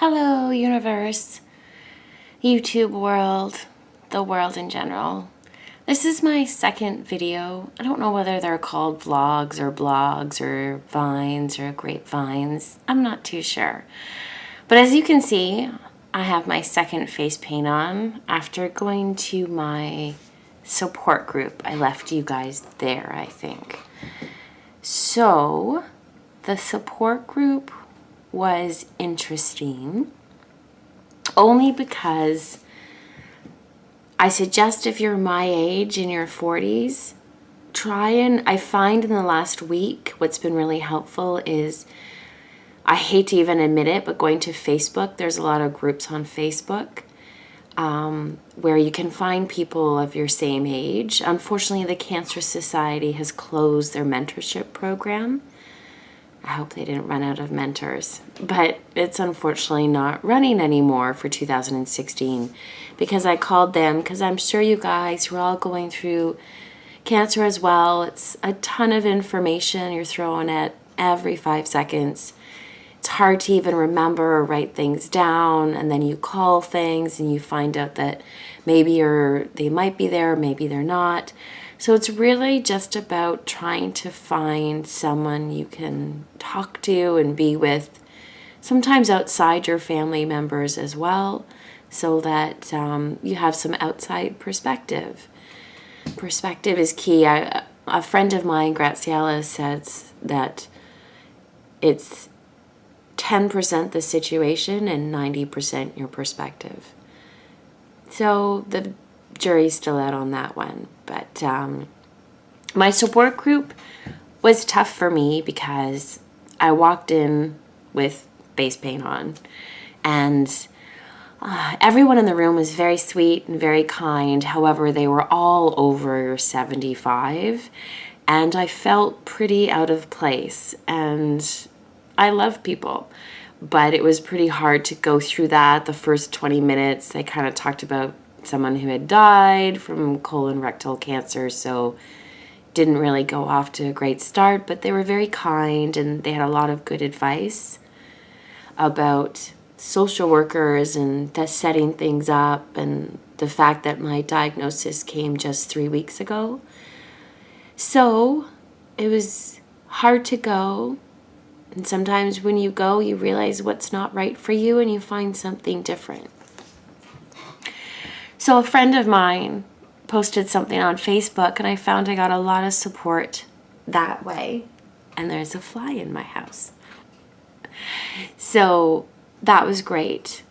Hello, universe, YouTube world, the world in general. This is my second video. I don't know whether they're called vlogs or blogs or vines or grapevines. I'm not too sure. But as you can see, I have my second face paint on after going to my support group. I left you guys there, I think. So, the support group was interesting only because I suggest if you're my age in your 40s, I find in the last week what's been really helpful is, I hate to even admit it, but going to Facebook, there's a lot of groups on Facebook where you can find people of your same age. Unfortunately, the Cancer Society has closed their mentorship program. I hope they didn't run out of mentors, but it's unfortunately not running anymore for 2016 because I called them because I'm sure you guys who are all going through cancer as well. It's a ton of information you're throwing at every 5 seconds. It's hard to even remember or write things down, and then you call things and you find out that maybe they might be there, maybe they're not. So it's really just about trying to find someone you can talk to and be with, sometimes outside your family members as well, so that you have some outside perspective. Perspective is key. A friend of mine, Graciela, says that it's 10% the situation and 90% your perspective. So the jury's still out on that one. But my support group was tough for me because I walked in with face paint on, and everyone in the room was very sweet and very kind. However, they were all over 75, and I felt pretty out of place. And I love people, but it was pretty hard to go through that. The first 20 minutes, they kind of talked about someone who had died from colon rectal cancer, so didn't really go off to a great start, but they were very kind and they had a lot of good advice about social workers and setting things up, and the fact that my diagnosis came just 3 weeks ago. So it was hard to go, and sometimes when you go, you realize what's not right for you and you find something different. So a friend of mine posted something on Facebook, and I found I got a lot of support that way. And there's a fly in my house. So that was great.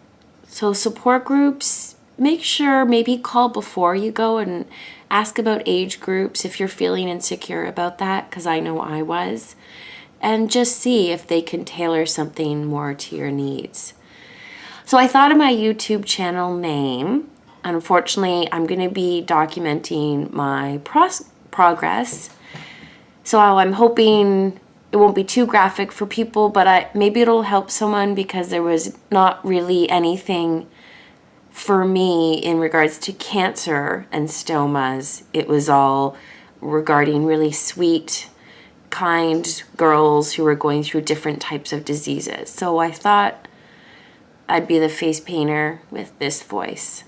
So support groups, make sure maybe call before you go and ask about age groups if you're feeling insecure about that, because I know I was. And just see if they can tailor something more to your needs. So I thought of my YouTube channel name. Unfortunately, I'm going to be documenting my progress. So I'm hoping it won't be too graphic for people, but maybe it'll help someone, because there was not really anything for me in regards to cancer and stomas. It was all regarding really sweet, kind girls who were going through different types of diseases. So I thought I'd be the face painter with this voice.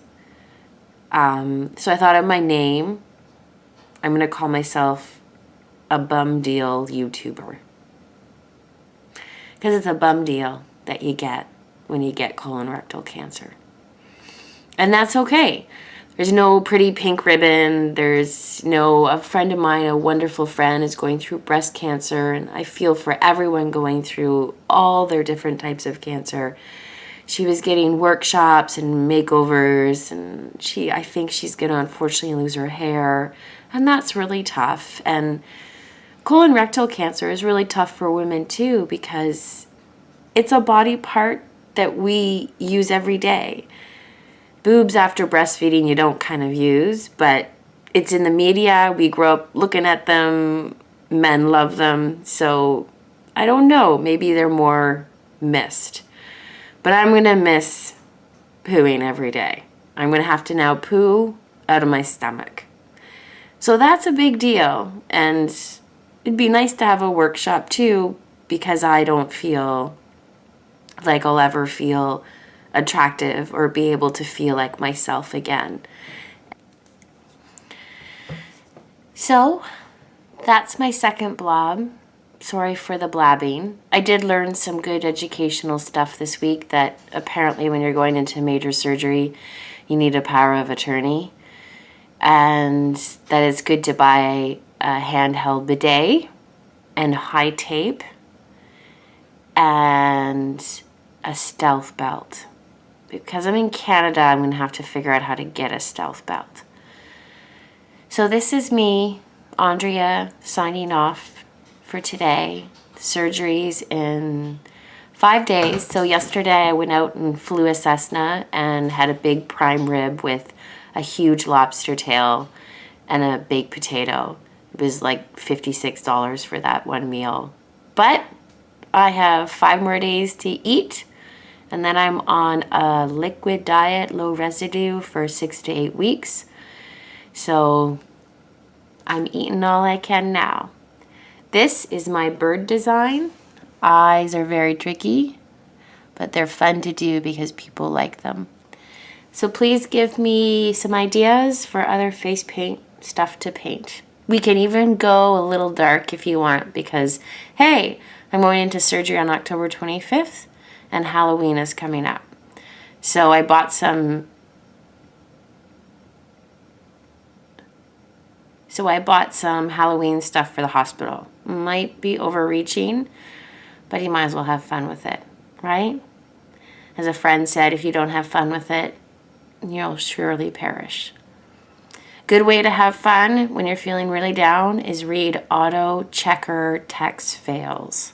So I thought of my name. I'm going to call myself a bum deal YouTuber. Because it's a bum deal that you get when you get colon rectal cancer. And that's okay. There's no pretty pink ribbon. There's no, a friend of mine, a wonderful friend, is going through breast cancer. And I feel for everyone going through all their different types of cancer. She was getting workshops and makeovers, and I think she's going to unfortunately lose her hair, and that's really tough. And colon rectal cancer is really tough for women too, because it's a body part that we use every day. Boobs after breastfeeding you don't kind of use, but it's in the media. We grow up looking at them. Men love them. So I don't know, maybe they're more missed. But I'm going to miss pooing every day. I'm going to have to now poo out of my stomach. So that's a big deal. And it'd be nice to have a workshop too, because I don't feel like I'll ever feel attractive or be able to feel like myself again. So that's my second blob. Sorry for the blabbing. I did learn some good educational stuff this week, that apparently when you're going into major surgery, you need a power of attorney, and that it's good to buy a handheld bidet and high tape and a stealth belt. Because I'm in Canada, I'm going to have to figure out how to get a stealth belt. So this is me, Andrea, signing off for today. Surgery's in 5 days. So yesterday I went out and flew a Cessna and had a big prime rib with a huge lobster tail and a baked potato. It was like $56 for that one meal. But I have 5 more days to eat, and then I'm on a liquid diet, low residue, for 6 to 8 weeks. So I'm eating all I can now. This is my bird design. Eyes are very tricky, but they're fun to do because people like them. So please give me some ideas for other face paint stuff to paint. We can even go a little dark if you want, because hey, I'm going into surgery on October 25th and Halloween is coming up. So I bought some Halloween stuff for the hospital. Might be overreaching, but you might as well have fun with it, right? As a friend said, if you don't have fun with it, you'll surely perish. Good way to have fun when you're feeling really down is read auto checker text fails.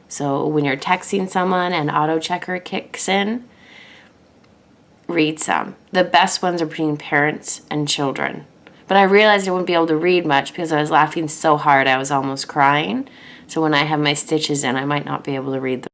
So when you're texting someone and auto checker kicks in, read some. The best ones are between parents and children. But I realized I wouldn't be able to read much because I was laughing so hard I was almost crying. So when I have my stitches in, I might not be able to read them.